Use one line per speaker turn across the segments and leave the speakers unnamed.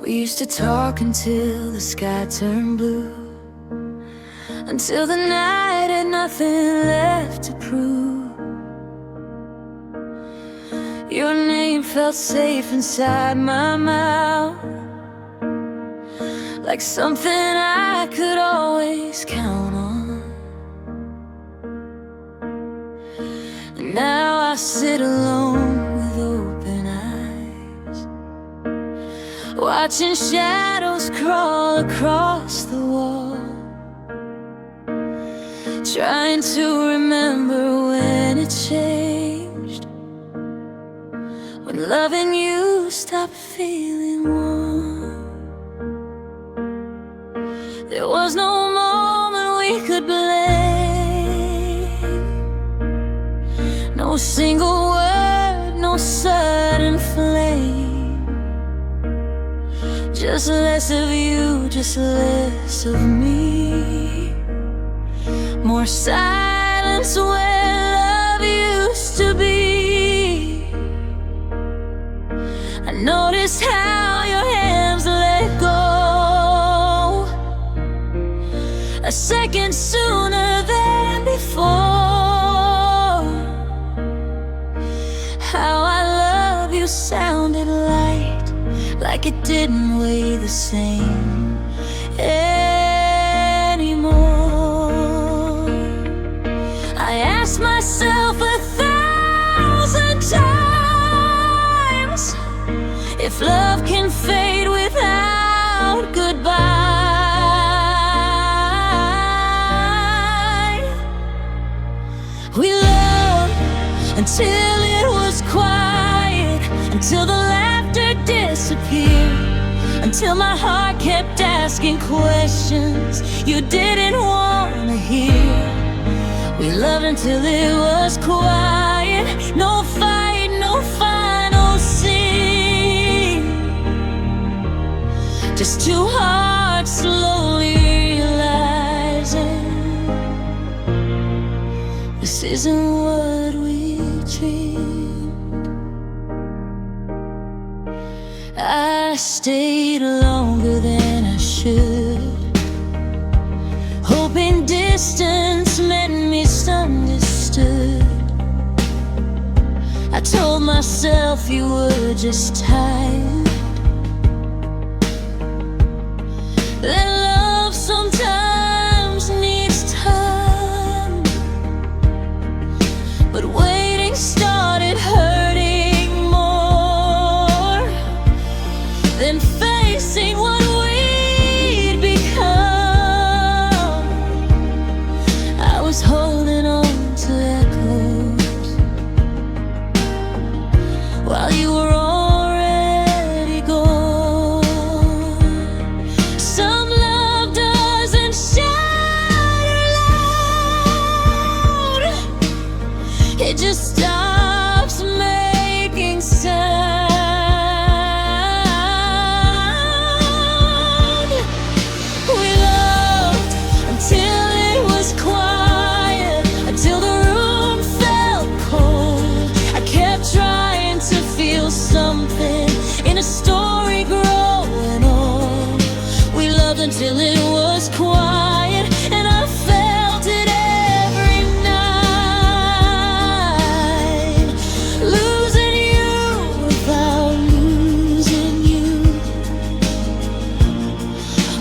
We used to talk until the sky turned blue, until the night had nothing left to prove. Your name felt safe inside my mouth, like something I could always count on. And now I sit alone with open eyes, watching shadows crawl across the wall, trying to remember when it changed, when loving you stopped feeling warm. There was no moment we could blame, no single word, no sudden flame. Just less of you, just less of me. More silence where love used to be. I noticed how your hands let go a second sooner than before. How I love you sounded light, like it didn't weigh the same anymore. I asked myself 1,000 times if love can fade without goodbye. We loved until it was quiet, until the laughter disappeared, until my heart kept asking questions you didn't want to hear. We loved until it was quiet, no fight, no final scene, just two hearts slowly realizing this isn't what we dreamed. I stayed longer than I should, hoping distance meant misunderstood. I told myself you were just tired, that love sometimes needs time. But waiting started hurting more than facing what we'd become. I was holding on to echoes while you were already gone. Some love doesn't shatter loud, it just stops making sound. We loved until it was quiet, until the room felt cold. I kept trying to feel something in a story growing old. We loved until it was quiet, and I felt it every night. Losing you without losing you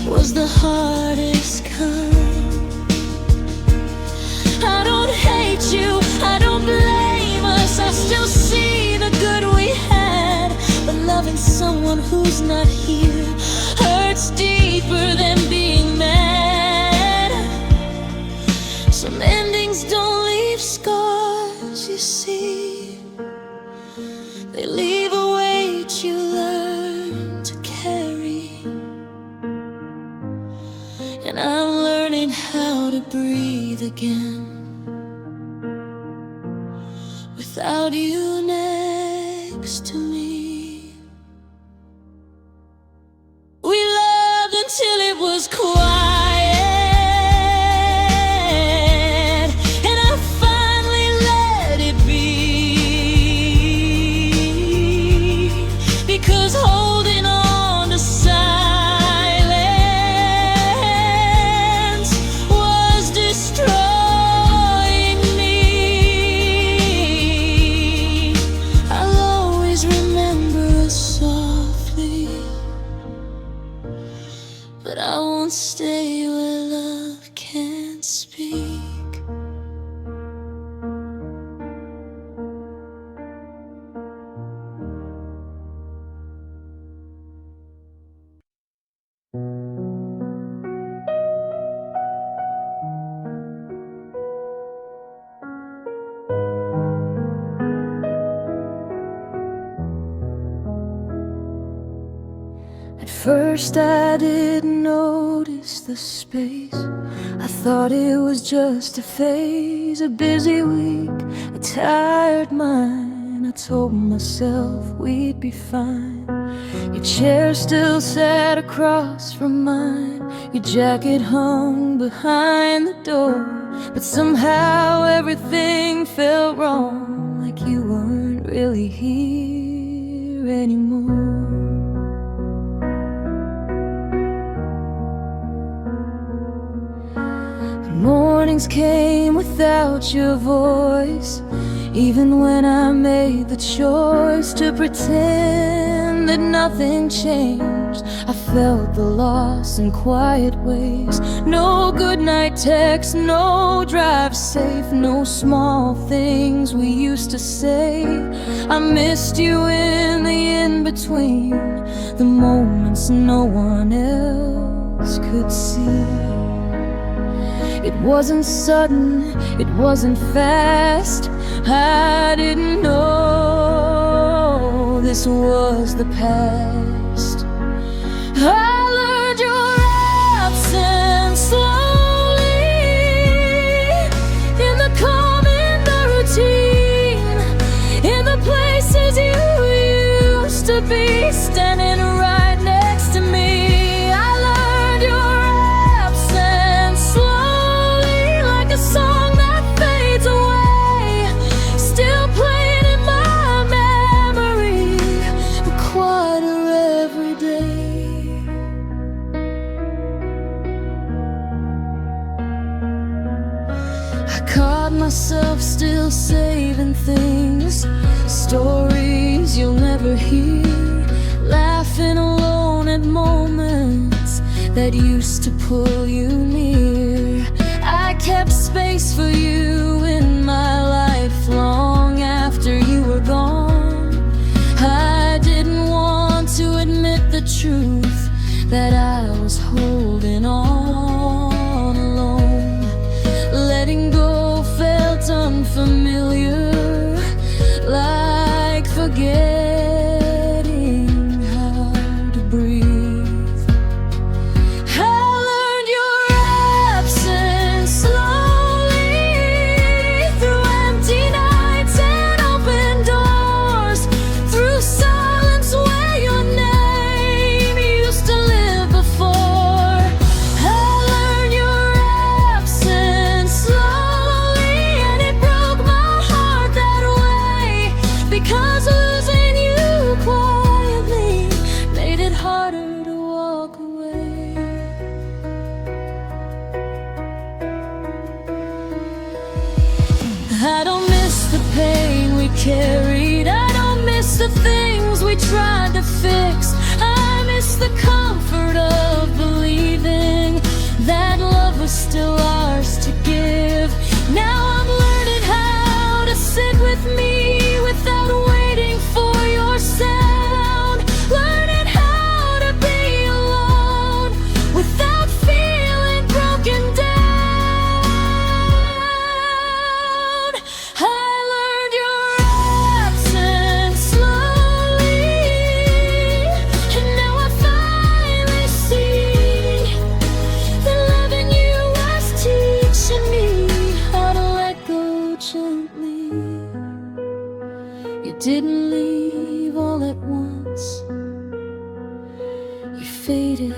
was the hardest kind. I don't hate you, I don't blame us, I still see the good we had. But loving someone who's not here hurts deeper than being mad. Some endings don't leave scars, you see, they leave a weight you learn to carry. And I'm learning how to breathe again without you next to me. We loved until it was quiet, and I finally let it be. Because holding on to silence first I didn't notice the space. I thought it was just a phase, a busy week, a tired mind. I told myself we'd be fine. Your chair still sat across from mine. Your jacket hung behind the door. But somehow everything felt wrong, like you weren't really here anymore. Mornings came without your voice, even when I made the choice to pretend that nothing changed. I felt the loss in quiet ways. No goodnight text, no drive safe, no small things we used to say. I missed you in the in-between, the moments no one else could see. It wasn't sudden, it wasn't fast. I didn't know this was the past. I learned your absence slowly, in the calm, in the routine, in the places you used to be, standing right next to me. I learned your absence slowly, like a song that fades away, still playing in my memory, but quieter every day. I caught myself still saving things, stories you'll never hear, laughing alone at moments that used to pull you near. I kept space for you in my life long after you were gone. I didn't want to admit the truth, that I was holding on alone. Letting go felt unfamiliar, like forgetting how to breathe. I learned your absence slowly, through empty nights and open doors, through silence where your name used to live before. I learned your absence slowly, and it broke my heart that way, because losing you quietly made it harder to walk away. I don't miss the pain we carried, I don't miss the things we tried to fix. I miss the comfort of believing that love was still ours to give. Now I'm learning how to sit with me without waiting for your sound, learning how to be alone without feeling broken down. I learned your absence slowly, and now I finally see that loving you was teaching me how to let go gently. You didn't leave all at once, you faded,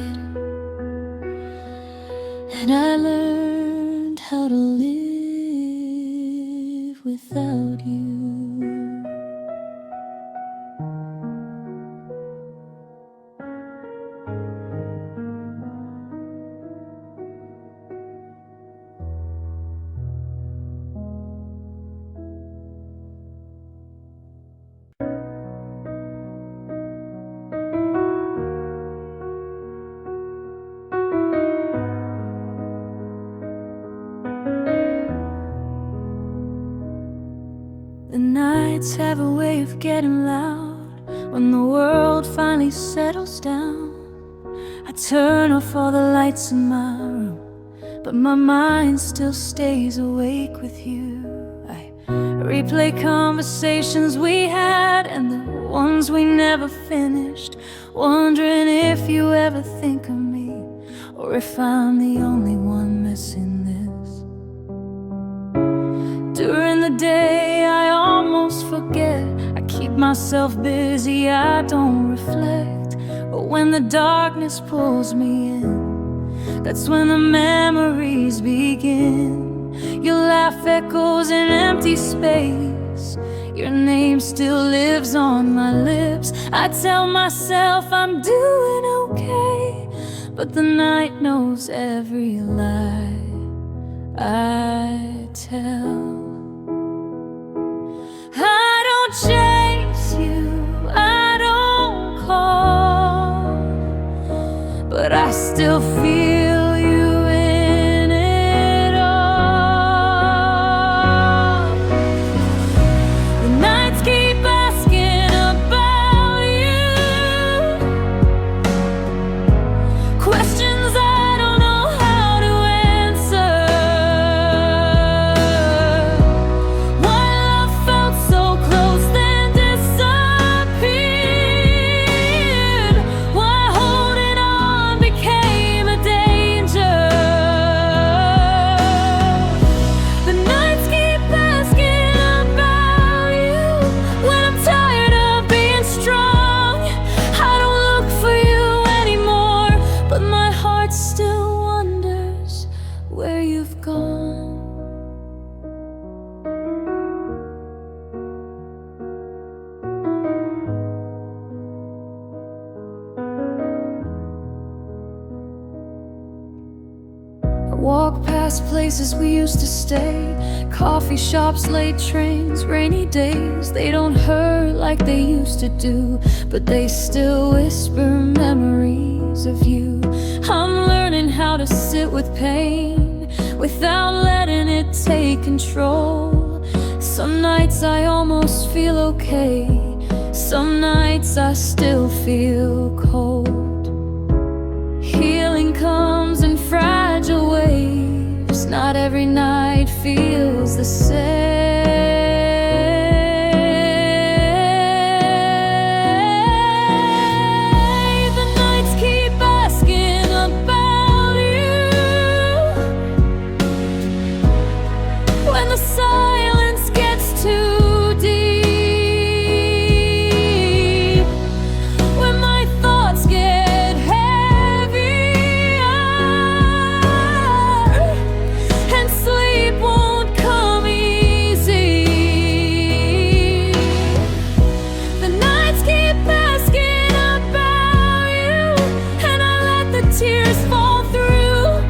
and I learned how to live without you. The nights have a way of getting loud. When the world finally settles down, I turn off all the lights in my room, but my mind still stays awake with you. I replay conversations we had and the ones we never finished, wondering if you ever think of me, or if I'm the only one missing this. During the day I almost forget, I keep myself busy, I don't reflect. But when the darkness pulls me in, that's when the memories begin. Your laugh echoes in empty space, your name still lives on my lips. I tell myself I'm doing okay, but the night knows every lie I tell. I don't chase you, I don't call, but I still feel you in it all. The nights keep asking about you, questions I don't know how to answer. Why love felt so close then disappeared, why holding on became a danger. The nights keep asking about you. When I'm tired of being strong, I don't look for you anymore, but my heart still wonders where you've gone. I walk past places we used to stay, coffee shops, late trains, rainy days. They don't hurt like they used to do, but they still whisper memories of you. I'm learning how to sit with pain without letting it take control. Some nights I almost feel okay, some nights I still feel cold. Healing comes in fragile waves, not every night feels the same. The nights keep asking about you, when the silence gets too deep, when my thoughts get heavier and sleep won't come easy. The nights keep asking about you, and I let the tears fall through,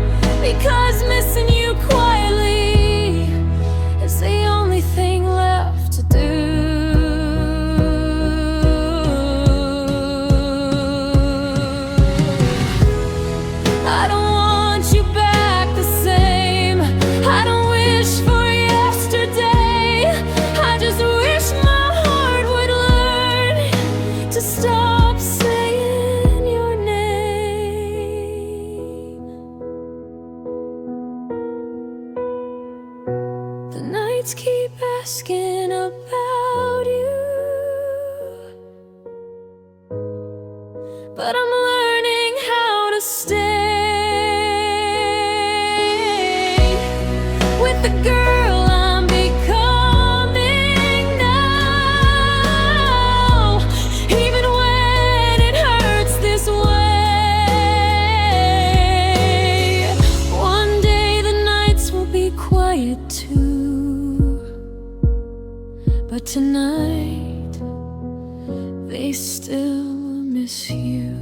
because missing you quietly is the only thing left to do. I don't want you back the same, I don't wish for yesterday. I just wish my heart would learn to stop saying your name. The nights keep asking about you, but I'm learning how to stay with the girl I'm becoming now, even when it hurts this way. One day the nights will be quiet too, but tonight they still miss you.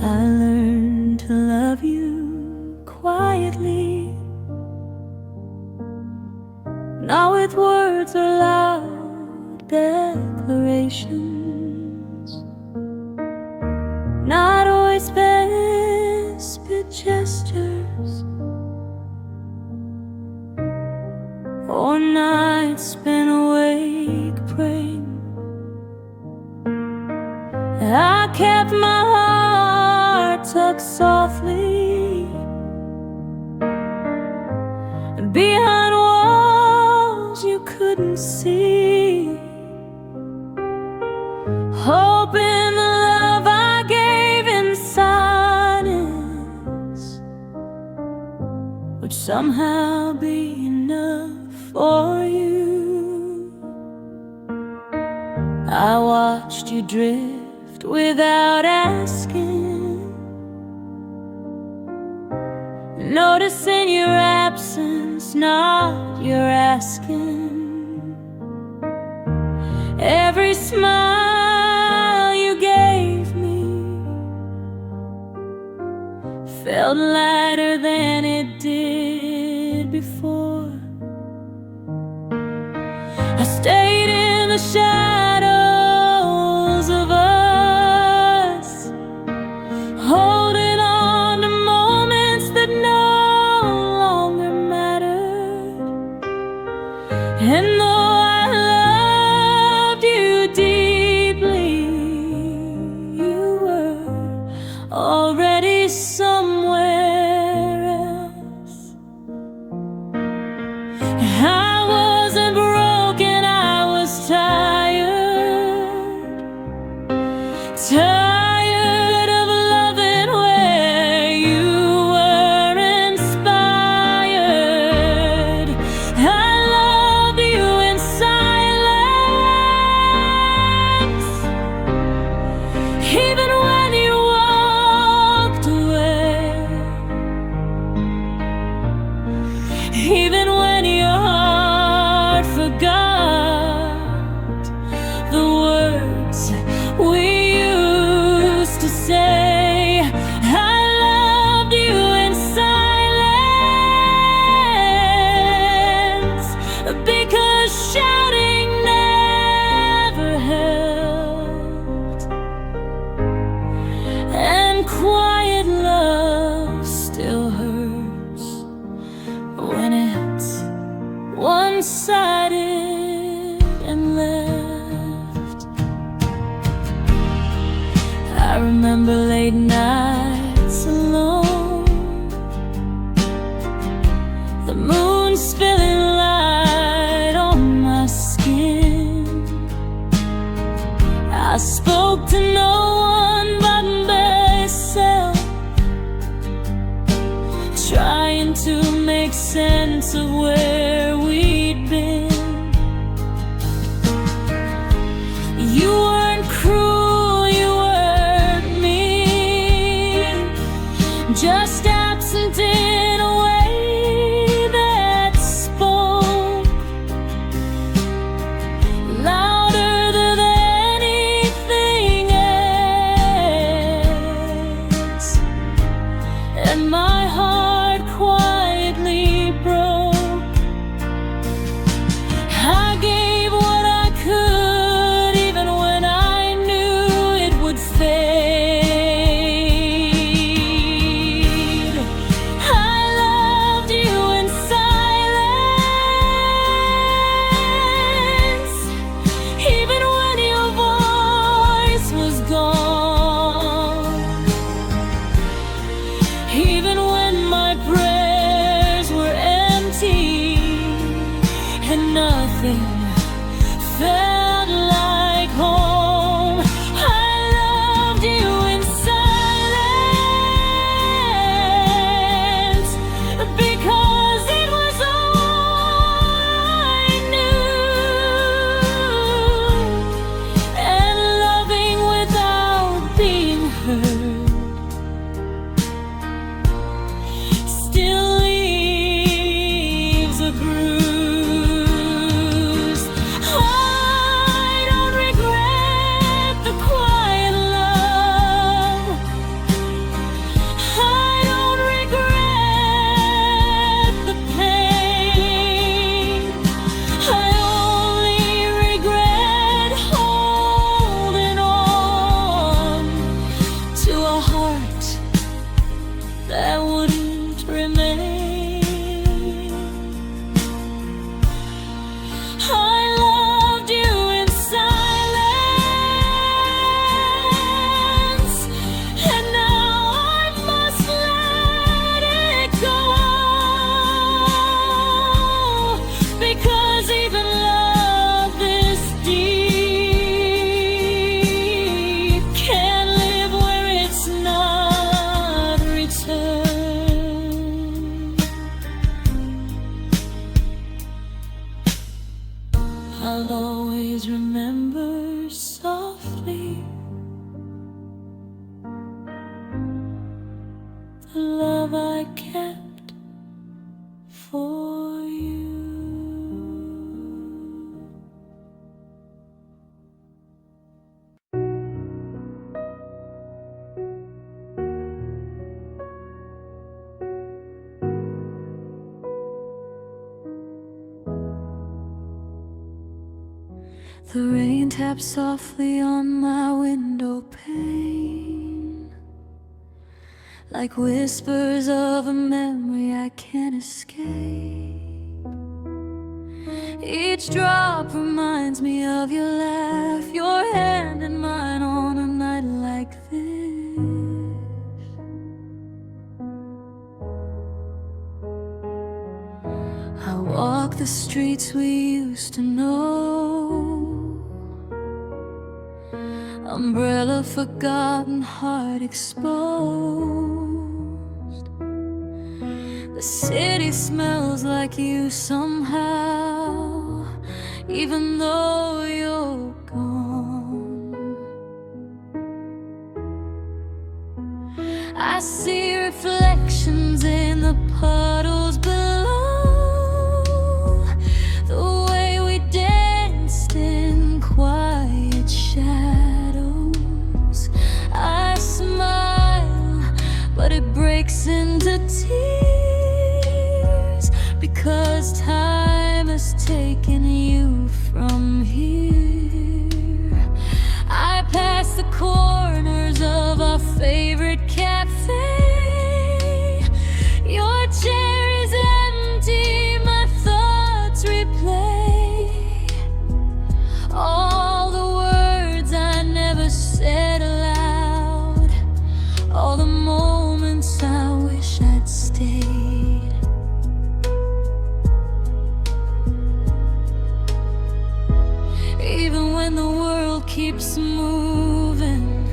I learned to love you quietly, not with words or loud declarations. nights been awake praying. I kept my heart tucked softly behind walls you couldn't see, hoping the love I gave in silence would somehow be enough for you. I watched you drift without asking, noticing your absence, not your asking. Every smile you gave me felt lighter than it did before. I stayed in the shadows of us, holding on to moments that no longer mattered. And though I loved you deeply, you were already somewhere else. I wasn't broken, I was tired of loving where you were inspired. I loved you in silence, even when you walked away, even when your heart forgot the words we used to say. I loved you in silence, because shouting never helped, and quiet love still hurts when it's one-sided and left. I remember late nights alone, the moon spilling light on my skin. I spoke to no one but myself, trying to make sense of where we'd been. You weren't cruel, you weren't mean, just absent in a way that spoke louder than anything else. And my heart quietly broke I'll always remember softly the love I kept for you. The rain taps softly on my window pane, like whispers of a memory I can't escape. Each drop reminds me of your laugh, your hand in mine on a night like this. I walk the streets we used to know, umbrella forgotten, heart exposed. The city smells like you somehow, even though you're gone. I see reflections in the puddles below, the way we danced in quiet shadows. I smile, but it breaks into tears, because time has taken you from here. I pass the corners of our favorite cafe. Your chair is empty, my thoughts replay all the words I never said aloud, all the moments I wish I'd stayed. Even when the world keeps moving,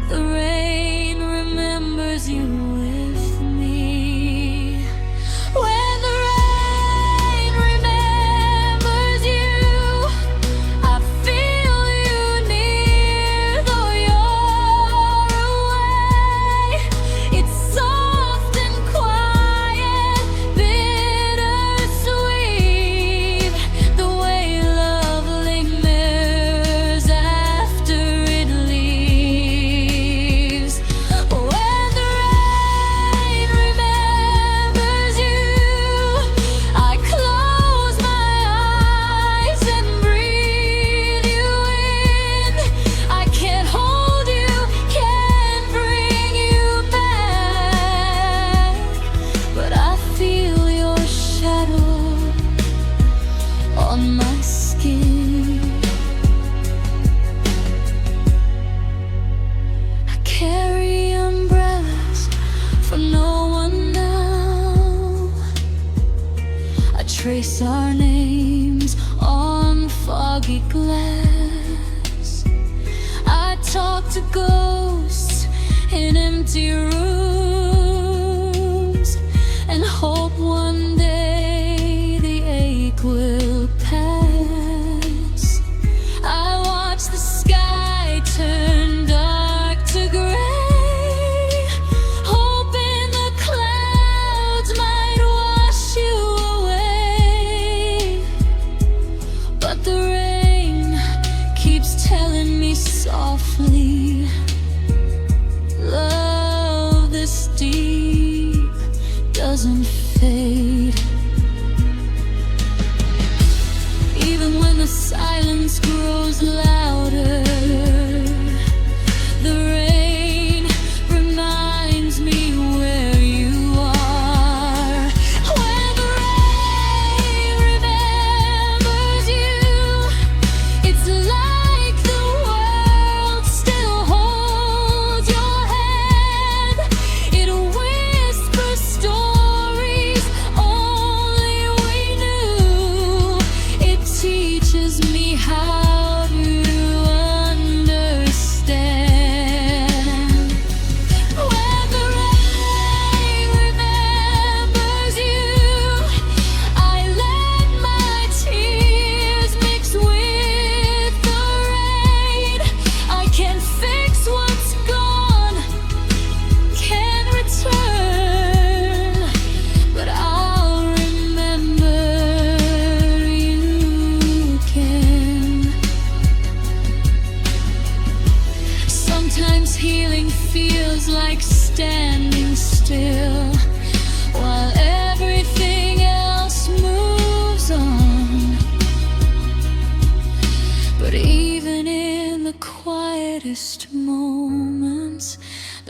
the rain remembers you with me. When the rain remembers you, I feel you near, though you're away. It's soft and quiet, bittersweet, the way love lingers after it leaves. When the rain remembers you, I close my eyes and breathe you in. I can't hold you, can't bring you back, but I feel your shadow on my skin. I carry umbrellas for no one now. I trace our names on foggy glass. I talk to ghosts in empty rooms and hope one day the ache will pass. I watch the sky turn dark to gray, hoping the clouds might wash you away. But the rain keeps telling me softly, love this deep doesn't fade. Even when the silence grows louder, the rain reminds me where you are. When the rain remembers you, it's like the world still holds your hand. It whispers stories only we knew. It teaches me how to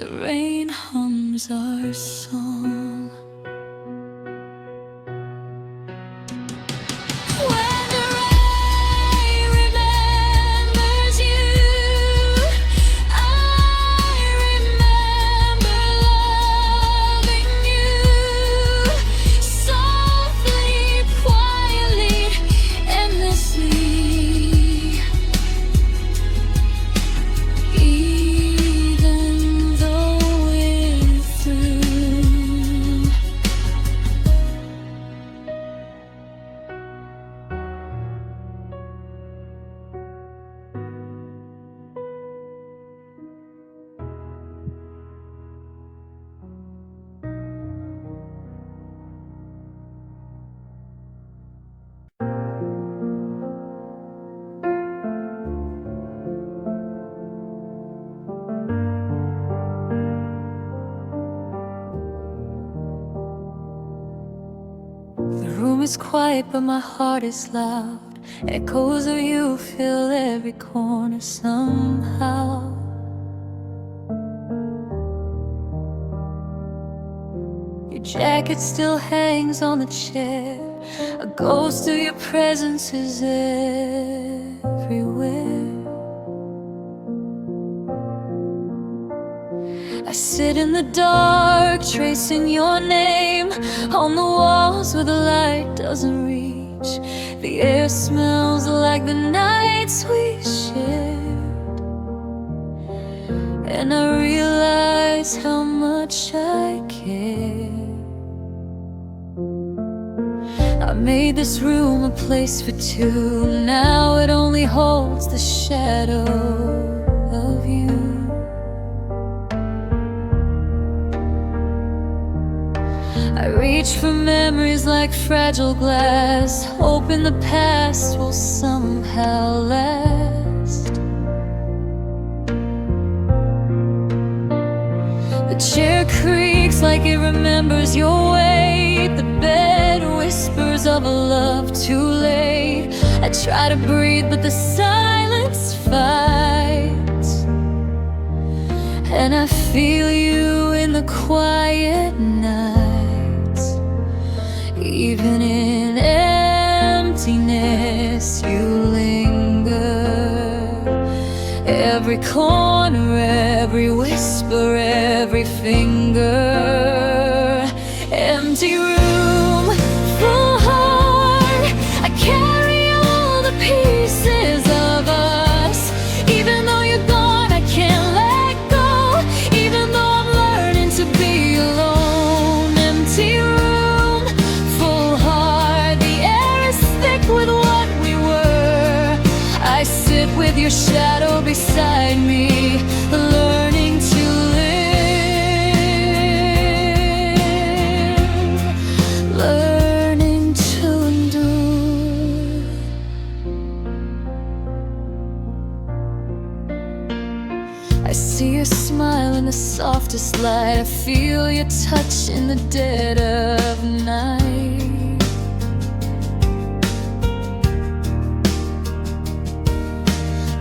the rain hums our song. When the rain remembers you, I remember loving you softly, quietly, endlessly. Even though we're through, the room is quiet, but my heart is loud. Echoes of you fill every corner somehow. Your jacket still hangs on the chair. A ghost of your presence is everywhere. I sit in the dark, tracing your name on the walls where the light doesn't reach. The air smells like the nights we shared, and I realize how much I care. I made this room a place for two. Now it only holds the shadow of you. I reach for memories like fragile glass, hoping the past will somehow last. The chair creaks like it remembers your weight. The bed whispers of a love too late. I try to breathe, but the silence fights, and I feel you in the quiet nights. Even in emptiness, you linger. Every corner, every whisper, every finger. Empty room, full heart. I carry all the pieces of us. Even though you're gone, I can't let go. Even though I'm learning to be alone. Empty room, full heart. The air is thick with what we were. I sit with your shadow beside me, learning to live, learning to endure. I see your smile in the softest light. I feel your touch in the dead of night.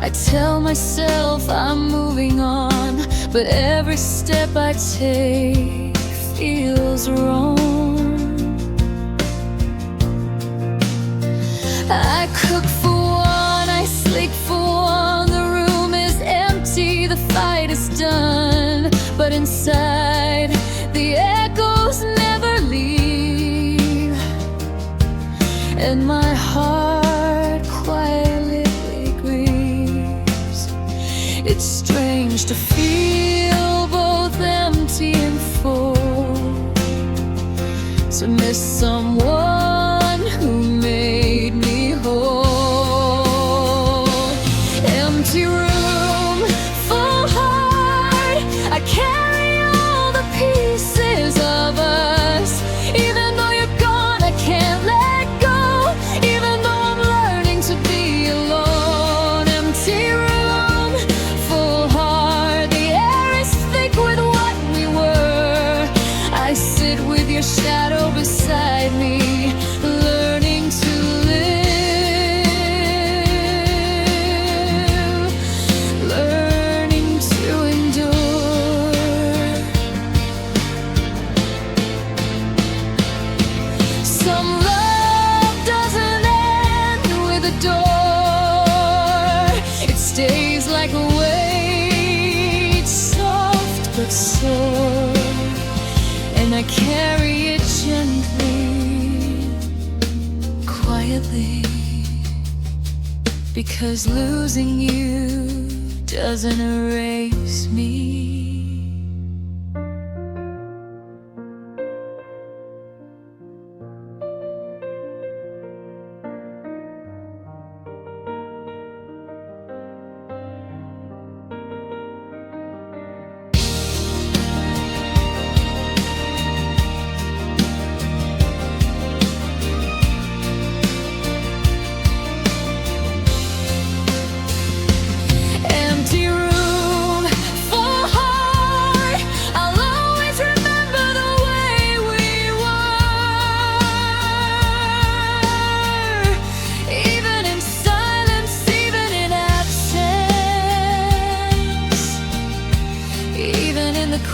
I tell myself I'm moving on, but every step I take feels wrong. I cook for one, I sleep for one. The room is empty, the fight is done, but inside the echoes never leave, and my heart quietly grieves. It's strange to feel both empty and full, to miss someone who made me whole. Empty room, full heart. I carry all the pieces of us. Even though you're gone, I can't let go. Even though I'm learning to be alone. Empty room, full heart. The air is thick with what we were. I sit with your shadow beside me, learning to live, learning to endure. Some love doesn't end with a door. It stays like a weight, soft but sore, and I carry it gently, quietly, because losing you doesn't erase me.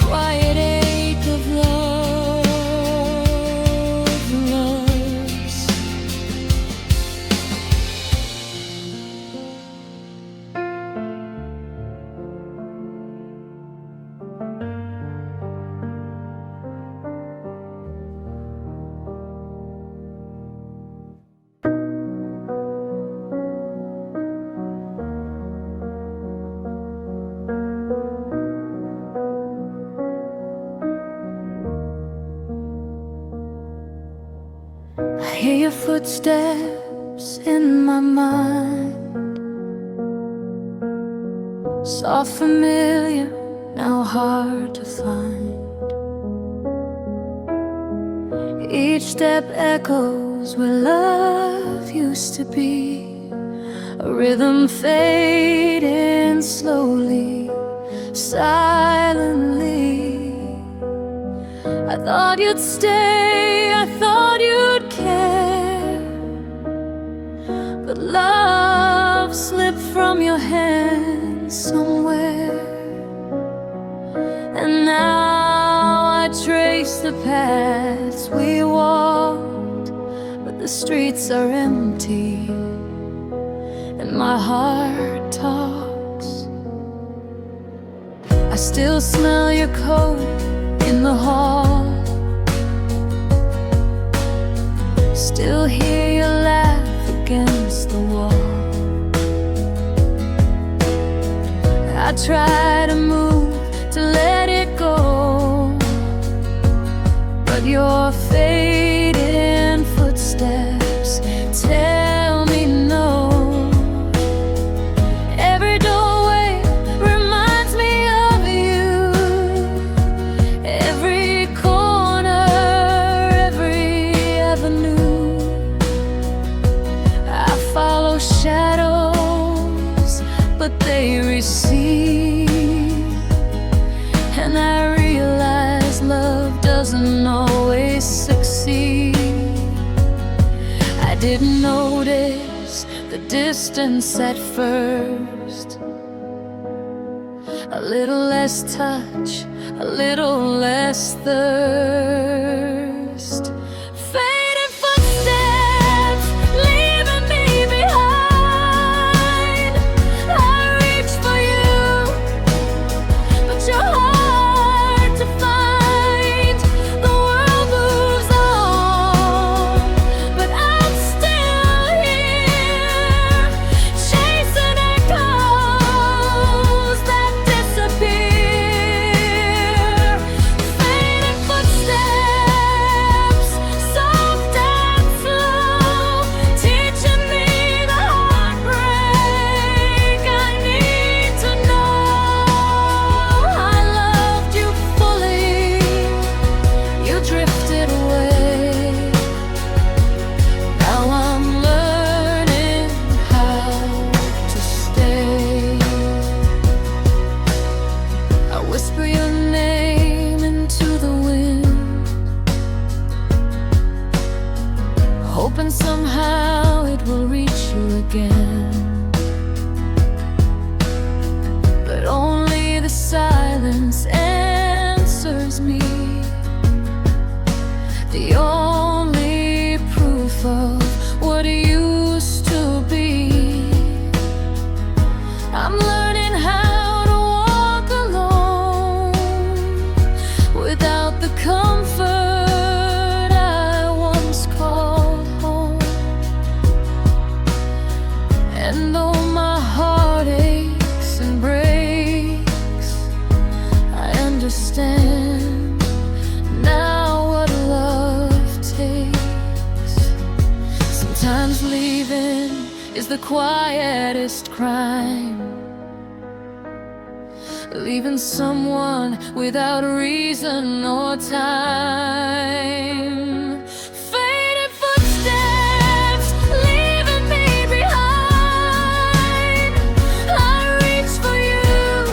Quiet ache of loss. I hear your footsteps in my mind, soft, familiar, now hard to find. Each step echoes where love used to be, a rhythm fading slowly, silently. I thought you'd stay, I thought you'd care, but love slipped from your hands somewhere. And now I trace the paths we walked, but the streets are empty, and my heart talks. I still smell your coat in the hall, still hear you laugh against the wall. I try to move, to let it go, but your fading footsteps tell me no. Every doorway reminds me of you, every corner, every avenue. I follow shadows, but they recede, and I realize love doesn't always succeed. I didn't notice the distance at first, a little less touch, a little less thirst. Fading footsteps leaving me behind. I reach for you, but you're hard to find. The world moves on, but I'm still here, chasing echoes that disappear. Fading footsteps, soft and slow, teaching me the heartbreak I need to know. I loved you fully, you drifted away. Now I'm learning how to stay. I whisper your name into the wind, hoping somehow it will reach you again. But only the silence answers me. The only is the quietest crime. Leaving someone without reason or time. Faded footsteps leaving me behind. I reach for you,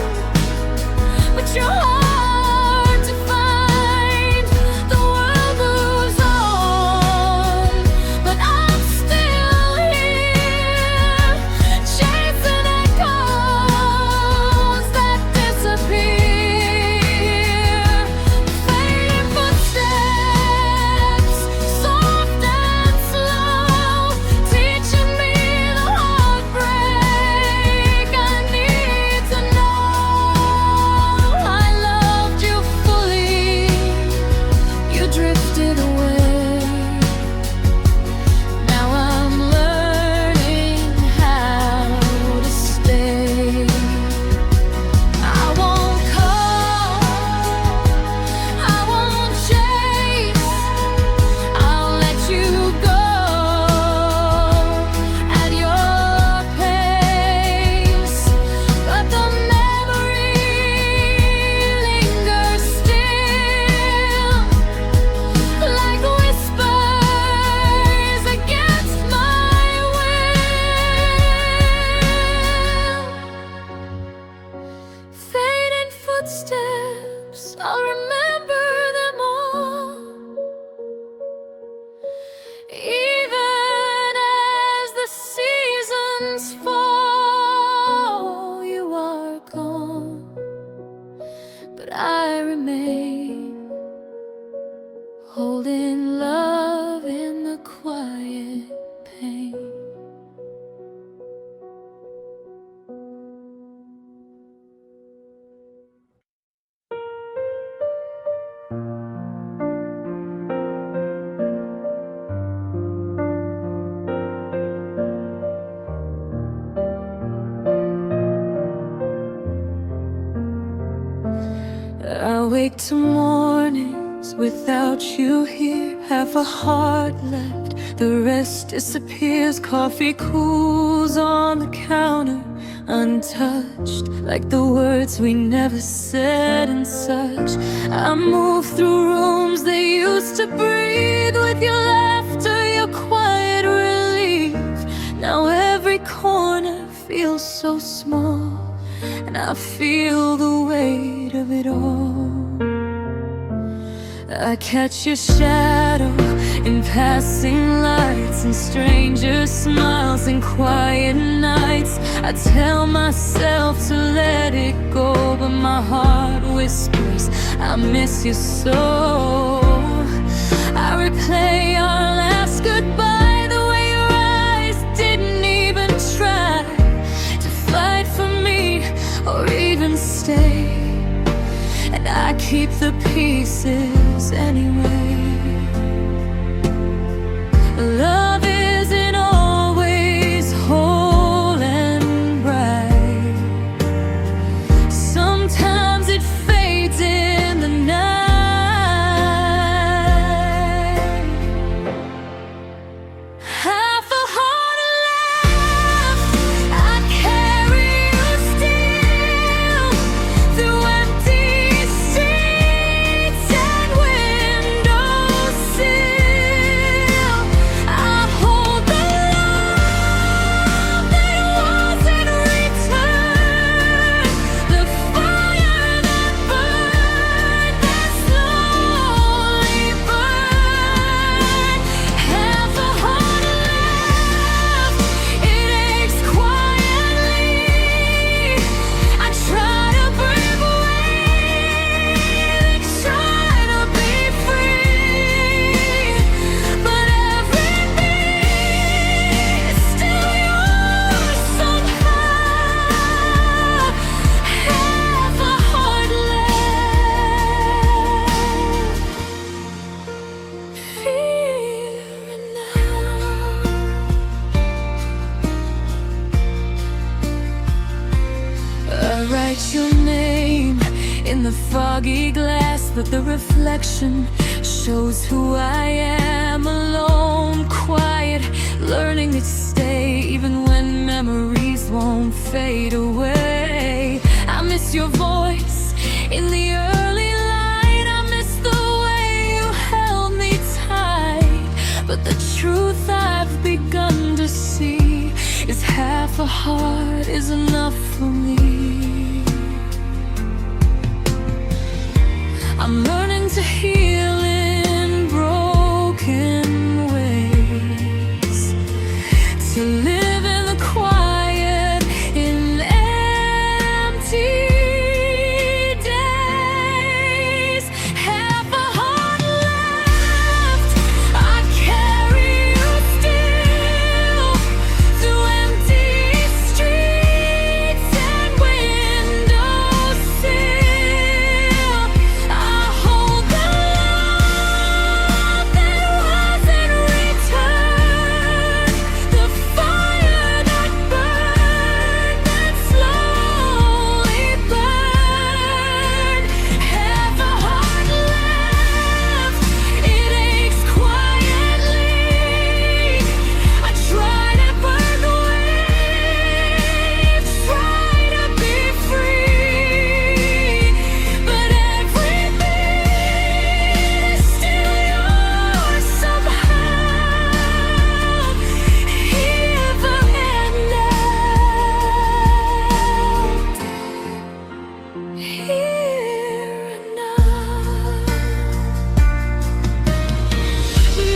but you're hard to find. The world moves on, but I'm still here, chasing echoes that disappear. Fading footsteps, soft and slow, teaching me the heartbreak I need to know. I loved you fully, you drifted away. Now I'm learning how to stay. I won't call, I won't chase, I'll let you go at your pace. But the memory lingers still, like whispers against my will. Fading footsteps, I'll remember them all. Even as the seasons fall, you are gone, but I remain, holding love in the quiet pain. I wake to mornings without you here. Have a heart left, the rest disappears. Coffee cools on the counter, untouched, like the words we never said and such. I move through rooms that used to breathe with your laughter, your quiet relief. Now every corner feels so small, and I feel the weight of it all. I catch your shadow in passing lights and stranger smiles and quiet nights. I tell myself to let it go, but my heart whispers, I miss you so. I replay our last goodbye, the way your eyes didn't even try to fight for me or even stay. And I keep the pieces anyway. Love isn't always whole and bright. Sometimes it fades in the night. Half a heart left, I carry you still through empty streets and windowsill. I hold the love that wasn't returned, the fire that burned, that slowly burned. Half a heart left, it aches quietly. I try to break away, try to be free, but every beat is still yours somehow. Half a heart left, fear now. I write your name in the foggy glass, but the reflection shows who I am. Alone, quiet, learning to stay even when fade away. I miss your voice in the early light. I miss the way you held me tight. But the truth I've begun to see is half a heart is enough for me. I'm learning to heal in broken ways, to live in the quiet, in empty days. Half a heart left, I carry you still, through empty streets and windowsill. I hold the love that wasn't returned, the fire that burned, that slowly burned. Half a heart left, it aches quietly. I try to burn the waves, try to be free, but everything is still yours somehow, here and now, here and now.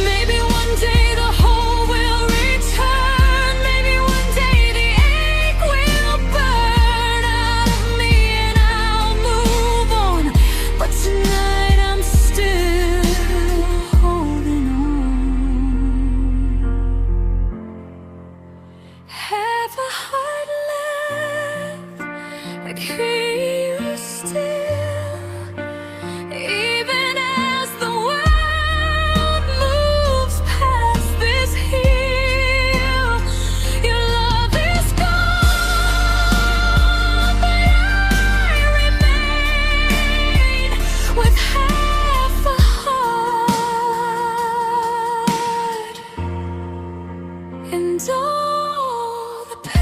Maybe one day the whole will return. Maybe one day the ache will burn out of me and I'll move on. But tonight I'm still holding on. Have a heart left, I carry you still, even as the world moves past this hill. Your love is gone, but I remain with half a heart and all the pain.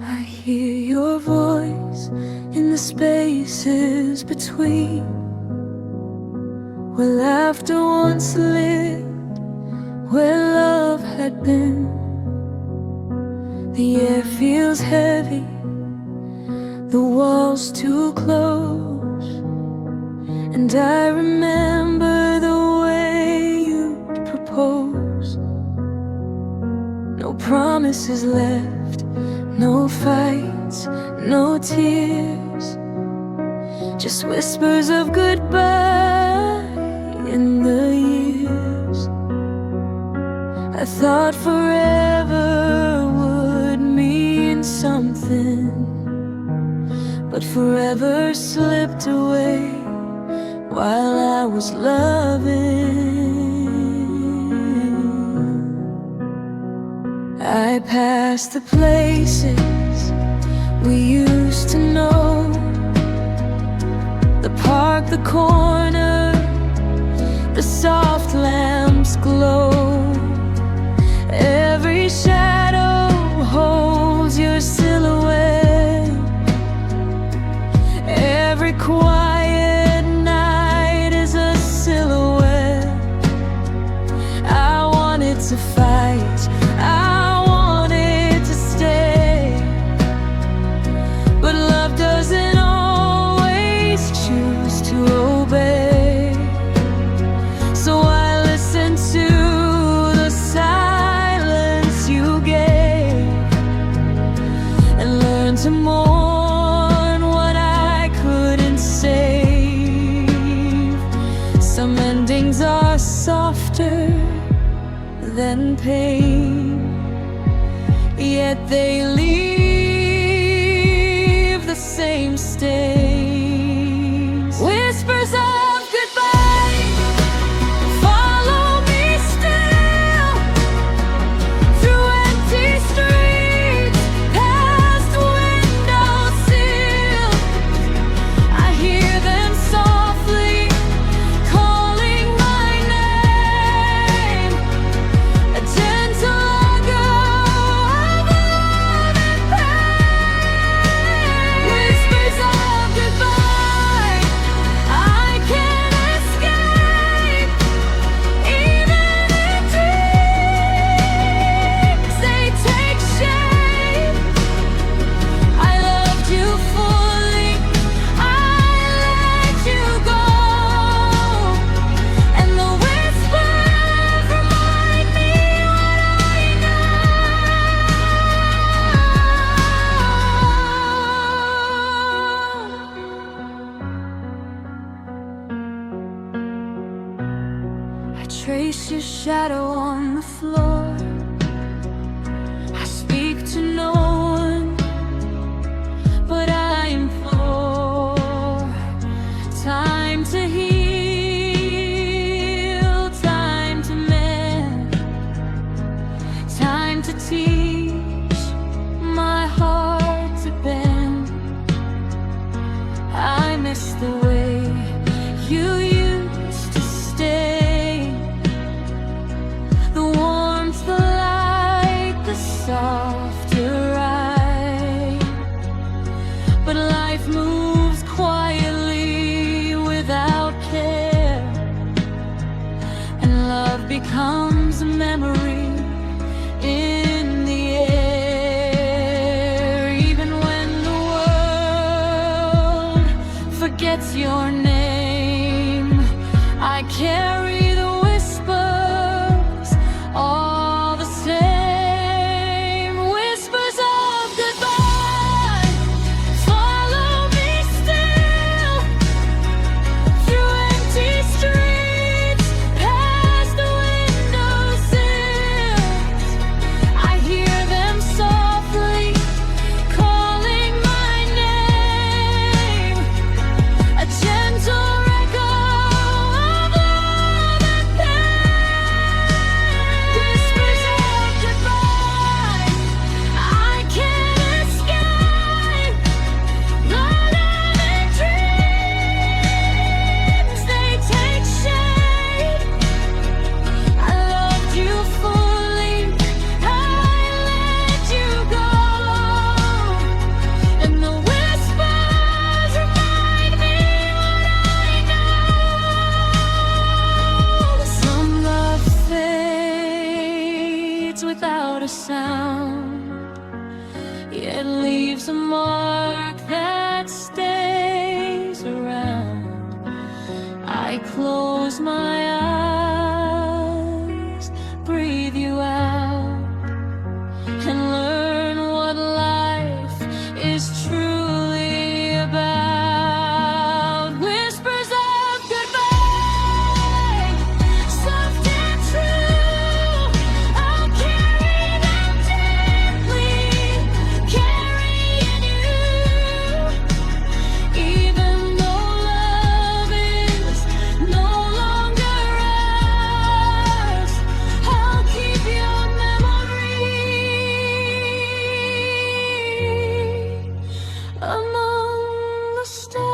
I hear your voice in the spaces between, where laughter once lived, where love had been. The air feels heavy, the walls too close, and I remember the way you'd propose. No promises left, no fights, no tears, just whispers of goodbye in the years. I thought forever would mean something, but forever slipped away while I was loving. I passed the places we used to know, the park, the corner, the soft lamps glow. Every shadow holds your silhouette, every quiet night is a silhouette. I wanted to fight, I wanted to stay, but love doesn't always choose to obey. So I listened to the silence you gave, and learned to mourn what I couldn't save. Some endings are softer than pain, yet they leave the same stains. Whispers of goodbye follow me still, through empty streets, past windowsill. I hear them softly calling my name, a gentle echo of love and pain. Whispers of goodbye I can't escape, even in dreams they take shape. I loved you fully, I let you go, and the whispers remind me what I know. I trace your shadow on the floor, I speak to no one, but I implore time to heal, time to mend, time to teach my heart to bend. I miss the way you used to stay, the warmth, the light, the softer ride. But life moves quietly without care, and love becomes a memory in the air. Even when the world forgets your name, I carry the whispers all the same. Whispers of goodbye follow me still, through empty streets, past the windowsills. I hear them softly calling my name, a gentle echo of love and pain. Whispers of goodbye I can't escape, but I'm in dreams they take shape. I loved you fully, I let you go, and the whispers remind me what I know. Some love fades without a sound, yet leaves a mark that stays around. I close my eyes, breathe you out, and learn what life is truly about. Whispers of goodbye, soft and true, I'll carry them gently, carrying you. Even though love is no longer ours, I'll keep your memory among the stars.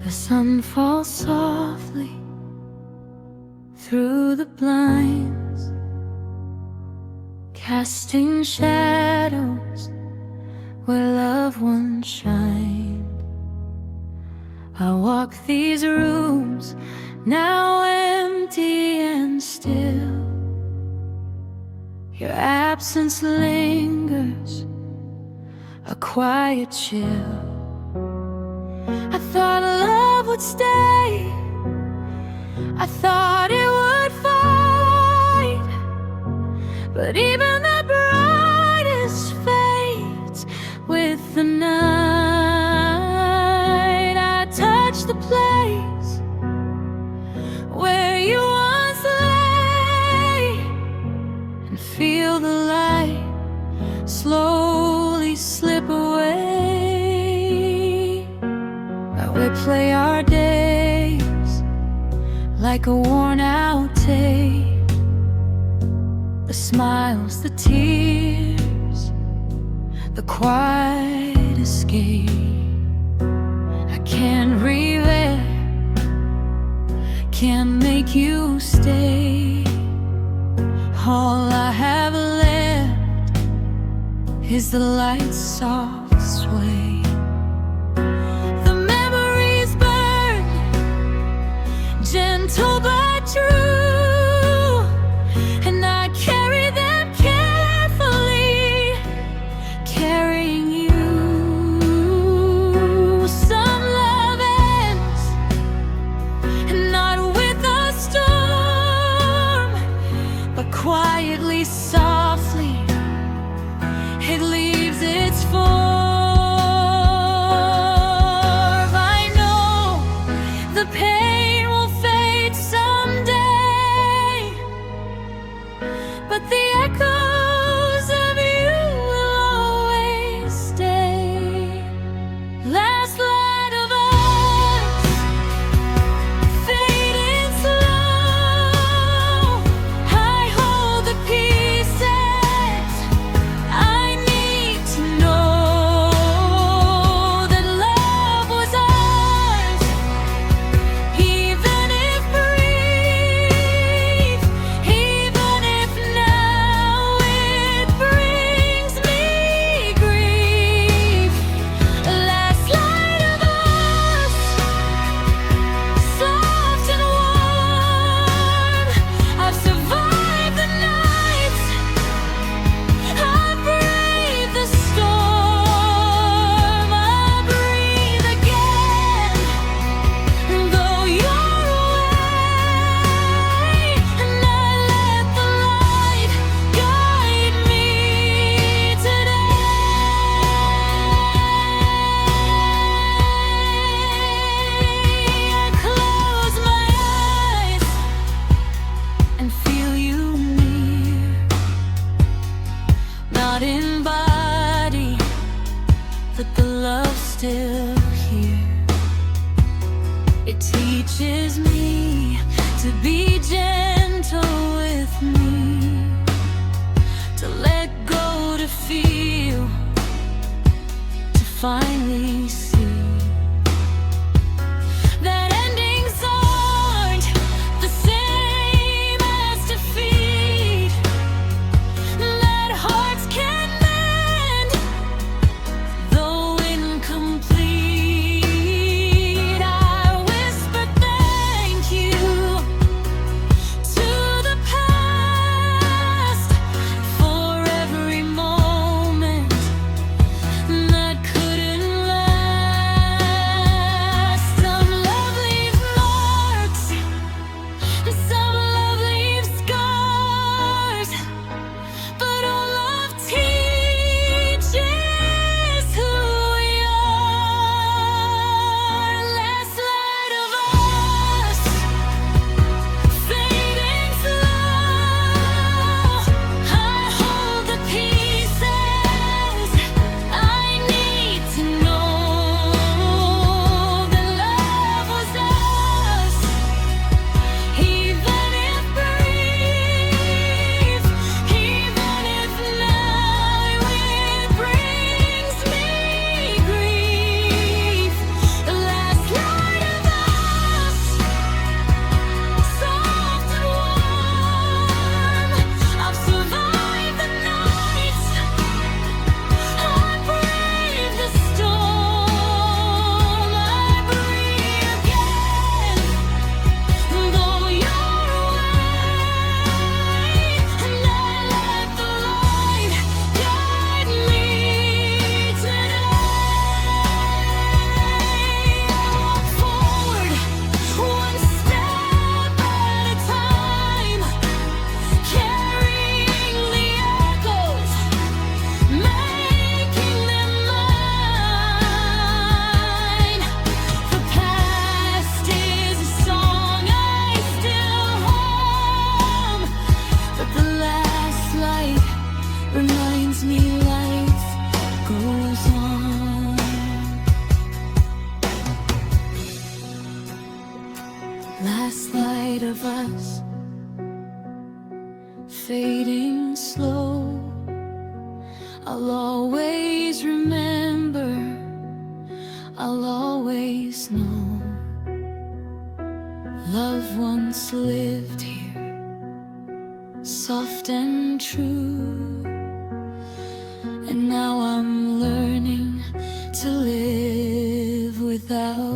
The sun falls softly through the blinds, casting shadows where loved ones shine. I walk these rooms. 'Cause these rooms, now empty and still, Your absence lingers, a quiet chill. I thought love would stay, I thought it would fight, but even the brightest fades with the night. I touched the place where you once lay and feel the light slowly slip away. But we play our days like a worn-out tape, the smiles, the tears, the quiet escape. I can't reveal, can't make you stay. All I have left is the light's soft sway. The memories burn, gentle but true, and I carry them carefully, carrying you. Some love ends, not with a storm, but quietly, softly, it leaves its form. I know the pain will fade someday, but the echoes of you will always stay. Last light of us, fading slow. I hold the pieces I need to know that love was ours, even if brief, even if now it brings me grief. Last light of us, soft and warm. I've survived the nights, I've braved the storm. I breathe again, though you're away, and I let the light guide me today. I close my eyes and feel you near, not in body, but the love's still here. It teaches me to be gentle with me, to let go, to feel, to finally see that endings aren't the same as defeat, that hearts can mend, though incomplete. I whisper thank you to the past for every moment that couldn't last. Last light of us fading slow. I'll always remember, I'll always know. Love once lived here, soft and true, and now I'm learning to live without